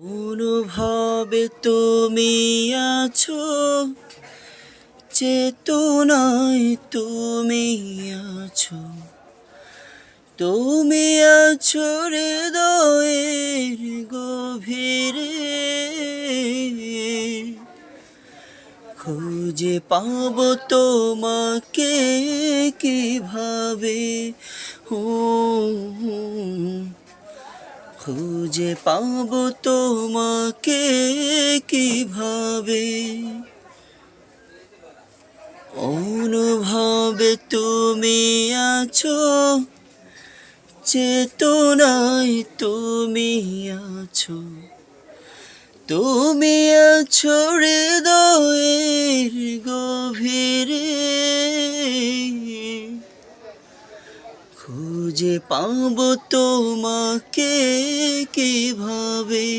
অনুভবে তুমি আছো, চেতনায় তুমি আছো, তুমি আছো হৃদয়ের গভীরে। খুঁজে পাবো তোমাকে কিভাবে, ও খুঁজে পাবো তোমাকে কিভাবে। অনুভবে তুমি আছো, চেতনায় তুমি আছো, তুমি আছো হৃদয়ের গভীরে। খুঁজে পাবো তোমাকে কিভাবে।